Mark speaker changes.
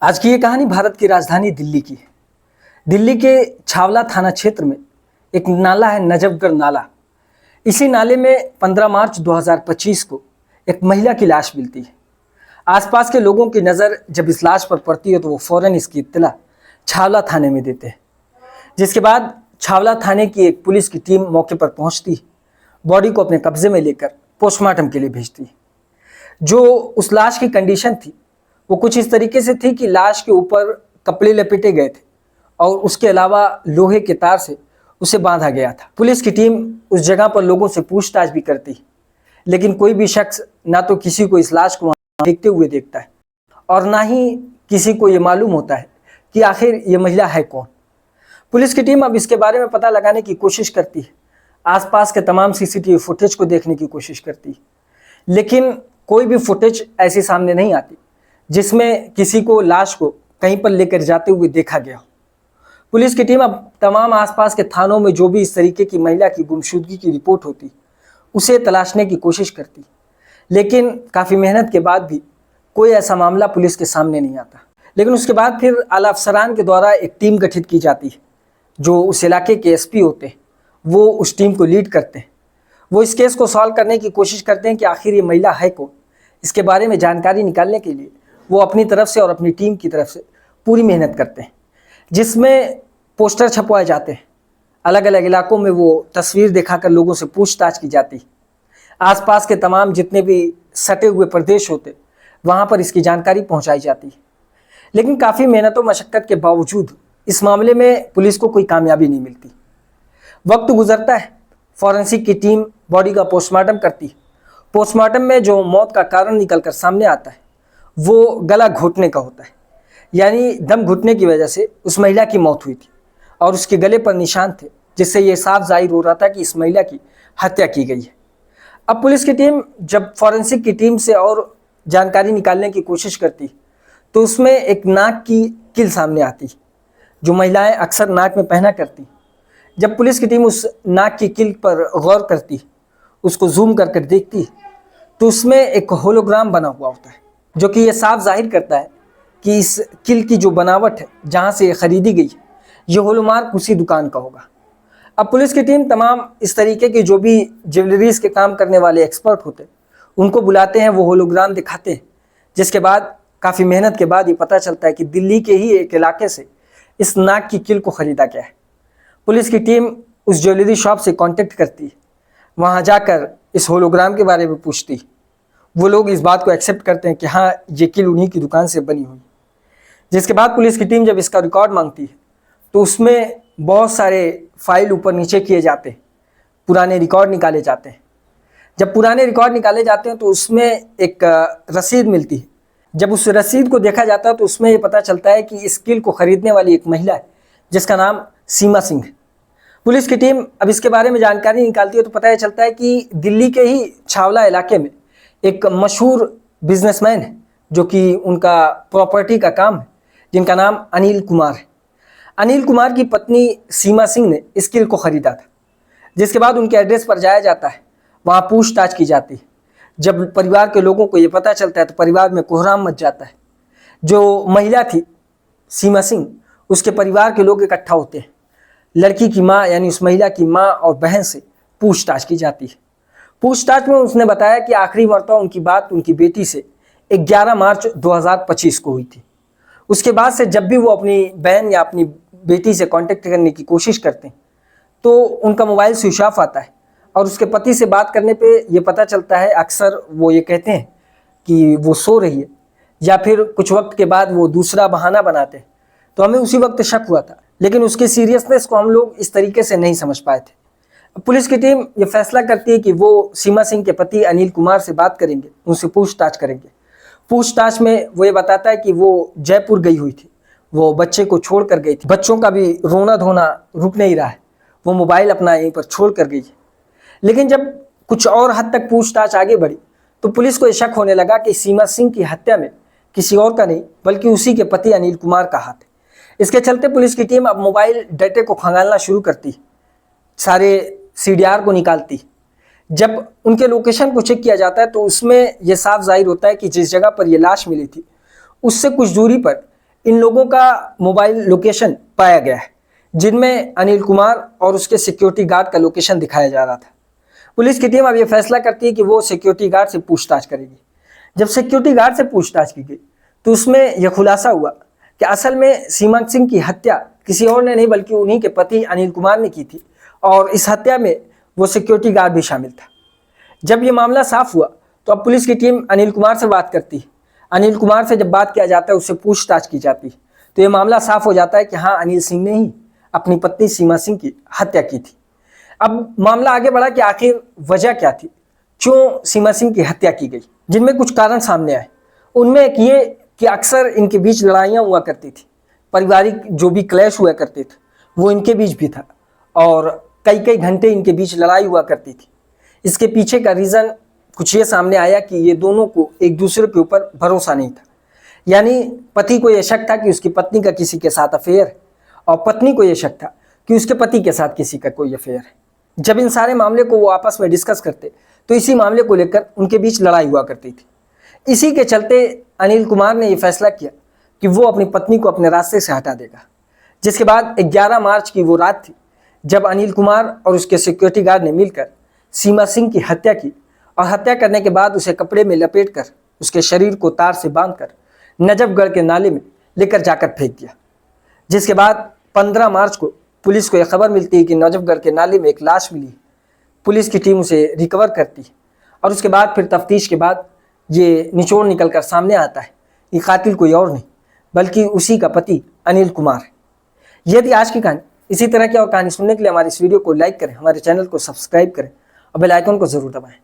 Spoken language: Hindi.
Speaker 1: आज की ये कहानी भारत की राजधानी दिल्ली की है। दिल्ली के छावला थाना क्षेत्र में एक नाला है, नजफगढ़ नाला। इसी नाले में 15 मार्च 2025 को एक महिला की लाश मिलती है। आसपास के लोगों की नज़र जब इस लाश पर पड़ती है तो वो फौरन इसकी इत्तला छावला थाने में देते हैं, जिसके बाद छावला थाने की एक पुलिस की टीम मौके पर पहुंचती है, बॉडी को अपने कब्जे में लेकर पोस्टमार्टम के लिए भेजती है। जो उस लाश की कंडीशन थी वो कुछ इस तरीके से थी कि लाश के ऊपर कपड़े लपेटे गए थे और उसके अलावा लोहे के तार से उसे बांधा गया था। पुलिस की टीम उस जगह पर लोगों से पूछताछ भी करती है, लेकिन कोई भी शख्स ना तो किसी को इस लाश को वहाँ देखते हुए देखता है और ना ही किसी को ये मालूम होता है कि आखिर ये महिला है कौन। पुलिस की टीम अब इसके बारे में पता लगाने की कोशिश करती है, आसपास के तमाम सीसीटीवी फुटेज को देखने की कोशिश करती है, लेकिन कोई भी फुटेज ऐसी सामने नहीं आती जिसमें किसी को लाश को कहीं पर लेकर जाते हुए देखा गया हो। पुलिस की टीम अब तमाम आसपास के थानों में जो भी इस तरीके की महिला की गुमशुदगी की रिपोर्ट होती उसे तलाशने की कोशिश करती, लेकिन काफ़ी मेहनत के बाद भी कोई ऐसा मामला पुलिस के सामने नहीं आता। लेकिन उसके बाद फिर आला अफसरान के द्वारा एक टीम गठित की जाती है। जो उस इलाके के एसपी होते हैं वो उस टीम को लीड करते हैं। वो इस केस को सॉल्व करने की कोशिश करते हैं कि आखिर ये महिला है कौन। इसके बारे में जानकारी निकालने के लिए वो अपनी तरफ से और अपनी टीम की तरफ से पूरी मेहनत करते हैं, जिसमें पोस्टर छपवाए जाते हैं। अलग अलग इलाकों में वो तस्वीर दिखाकर लोगों से पूछताछ की जाती है। आसपास के तमाम जितने भी सटे हुए प्रदेश होते वहाँ पर इसकी जानकारी पहुँचाई जाती है। लेकिन काफ़ी मेहनतों मशक्क़त के बावजूद इस मामले में पुलिस को कोई कामयाबी नहीं मिलती। वक्त गुजरता है, फॉरेंसिक की टीम बॉडी का पोस्टमार्टम करती है। पोस्टमार्टम में जो मौत का कारण निकल कर सामने आता है वो गला घोटने का होता है, यानी दम घुटने की वजह से उस महिला की मौत हुई थी और उसके गले पर निशान थे, जिससे ये साफ जाहिर हो रहा था कि इस महिला की हत्या की गई है। अब पुलिस की टीम जब फॉरेंसिक की टीम से और जानकारी निकालने की कोशिश करती तो उसमें एक नाक की किल सामने आती, जो महिलाएं अक्सर नाक में पहना करती। जब पुलिस की टीम उस नाक की किल पर गौर करती, उसको जूम कर कर देखती, तो उसमें एक होलोग्राम बना हुआ होता है, जो कि ये साफ जाहिर करता है कि इस किल की जो बनावट है, जहाँ से ये ख़रीदी गई है, ये होलोमार्क उसी दुकान का होगा। अब पुलिस की टीम तमाम इस तरीके के जो भी ज्वेलरीज के काम करने वाले एक्सपर्ट होते हैं उनको बुलाते हैं, वो होलोग्राम दिखाते हैं, जिसके बाद काफ़ी मेहनत के बाद ये पता चलता है कि दिल्ली के ही एक इलाके से इस नाक की किल को ख़रीदा गया है। पुलिस की टीम उस ज्वेलरी शॉप से कांटेक्ट करती है, वहाँ जाकर इस होलोग्राम के बारे में पूछती। वो लोग इस बात को एक्सेप्ट करते हैं कि हाँ, ये किल उन्हीं की दुकान से बनी हुई। जिसके बाद पुलिस की टीम जब इसका रिकॉर्ड मांगती है तो उसमें बहुत सारे फाइल ऊपर नीचे किए जाते हैं, पुराने रिकॉर्ड निकाले जाते हैं। जब पुराने रिकॉर्ड निकाले जाते हैं तो उसमें एक रसीद मिलती है। जब उस रसीद को देखा जाता है तो उसमें ये पता चलता है कि इस किल को ख़रीदने वाली एक महिला है जिसका नाम सीमा सिंह है। पुलिस की टीम अब इसके बारे में जानकारी निकालती है तो पता चलता है कि दिल्ली के ही छावला इलाके में एक मशहूर बिजनेसमैन है, जो कि उनका प्रॉपर्टी का काम है, जिनका नाम अनिल कुमार है। अनिल कुमार की पत्नी सीमा सिंह ने इस किल को ख़रीदा था। जिसके बाद उनके एड्रेस पर जाया जाता है, वहाँ पूछताछ की जाती है। जब परिवार के लोगों को ये पता चलता है तो परिवार में कोहराम मच जाता है। जो महिला थी सीमा सिंह, उसके परिवार के लोग इकट्ठा होते हैं। लड़की की माँ यानी उस महिला की माँ और बहन से पूछताछ की जाती है। पूछताछ में उसने बताया कि आखिरी मरतबा उनकी बात उनकी बेटी से 11 मार्च 2025 को हुई थी। उसके बाद से जब भी वो अपनी बहन या अपनी बेटी से कांटेक्ट करने की कोशिश करते हैं तो उनका मोबाइल स्विच ऑफ आता है और उसके पति से बात करने पे ये पता चलता है, अक्सर वो ये कहते हैं कि वो सो रही है या फिर कुछ वक्त के बाद वो दूसरा बहाना बनाते हैं। तो हमें उसी वक्त शक हुआ था, लेकिन उसकी सीरियसनेस को हम लोग इस तरीके से नहीं समझ पाए थे। पुलिस की टीम ये फैसला करती है कि वो सीमा सिंह के पति अनिल कुमार से बात करेंगे, उनसे पूछताछ करेंगे। पूछताछ में वो ये बताता है कि वो जयपुर गई हुई थी, वो बच्चे को छोड़ कर गई थी। बच्चों का भी रोना धोना रुक नहीं रहा है, वो मोबाइल अपना यहीं पर छोड़ कर गई है। लेकिन जब कुछ और हद तक पूछताछ आगे बढ़ी तो पुलिस को ये शक होने लगा कि सीमा सिंह की हत्या में किसी और का नहीं बल्कि उसी के पति अनिल कुमार का हाथ है। इसके चलते पुलिस की टीम अब मोबाइल डाटे को खंगालना शुरू करती, सारे CDR को निकालती। जब उनके लोकेशन को चेक किया जाता है तो उसमें यह साफ जाहिर होता है कि जिस जगह पर यह लाश मिली थी उससे कुछ दूरी पर इन लोगों का मोबाइल लोकेशन पाया गया है, जिनमें अनिल कुमार और उसके सिक्योरिटी गार्ड का लोकेशन दिखाया जा रहा था। पुलिस की टीम अब यह फैसला करती है कि वो सिक्योरिटी गार्ड से पूछताछ करेगी। जब सिक्योरिटी गार्ड से पूछताछ की गई तो उसमें यह खुलासा हुआ कि असल में सीमा सिंह की हत्या किसी और ने नहीं बल्कि उन्हीं के पति अनिल कुमार ने की थी, और इस हत्या में वो सिक्योरिटी गार्ड भी शामिल था। जब ये मामला साफ हुआ तो अब पुलिस की टीम अनिल कुमार से बात करती है। अनिल कुमार से जब बात किया जाता है, उससे पूछताछ की जाती है, तो ये मामला साफ हो जाता है कि हाँ, अनिल सिंह ने ही अपनी पत्नी सीमा सिंह की हत्या की थी। अब मामला आगे बढ़ा कि आखिर वजह क्या थी, क्यों सीमा सिंह की हत्या की गई। जिनमें कुछ कारण सामने आए, उनमें एक ये कि अक्सर इनके बीच लड़ाइयाँ हुआ करती थी, पारिवारिक जो भी क्लैश हुआ करते थे वो इनके बीच भी था, और कई कई घंटे इनके बीच लड़ाई हुआ करती थी। इसके पीछे का रीज़न कुछ ये सामने आया कि ये दोनों को एक दूसरे के ऊपर भरोसा नहीं था। यानी पति को यह शक था कि उसकी पत्नी का किसी के साथ अफेयर है, और पत्नी को यह शक था कि उसके पति के साथ किसी का कोई अफेयर है। जब इन सारे मामले को वो आपस में डिस्कस करते तो इसी मामले को लेकर उनके बीच लड़ाई हुआ करती थी। इसी के चलते अनिल कुमार ने यह फैसला किया कि वो अपनी पत्नी को अपने रास्ते से हटा देगा। जिसके बाद 11 मार्च की वो रात थी जब अनिल कुमार और उसके सिक्योरिटी गार्ड ने मिलकर सीमा सिंह की हत्या की, और हत्या करने के बाद उसे कपड़े में लपेटकर उसके शरीर को तार से बांधकर नजफगढ़ के नाले में लेकर जाकर फेंक दिया। जिसके बाद 15 मार्च को पुलिस को यह खबर मिलती है कि नजफगढ़ के नाले में एक लाश मिली। पुलिस की टीम उसे रिकवर करती है, और उसके बाद फिर तफ्तीश के बाद ये निचोड़ निकल कर सामने आता है कि कातिल कोई और नहीं बल्कि उसी का पति अनिल कुमार है। यदि आज की कहानी इसी तरह की और कहानी सुनने के लिए हमारे इस वीडियो को लाइक करें, हमारे चैनल को सब्सक्राइब करें और बेल आइकन को जरूर दबाएं।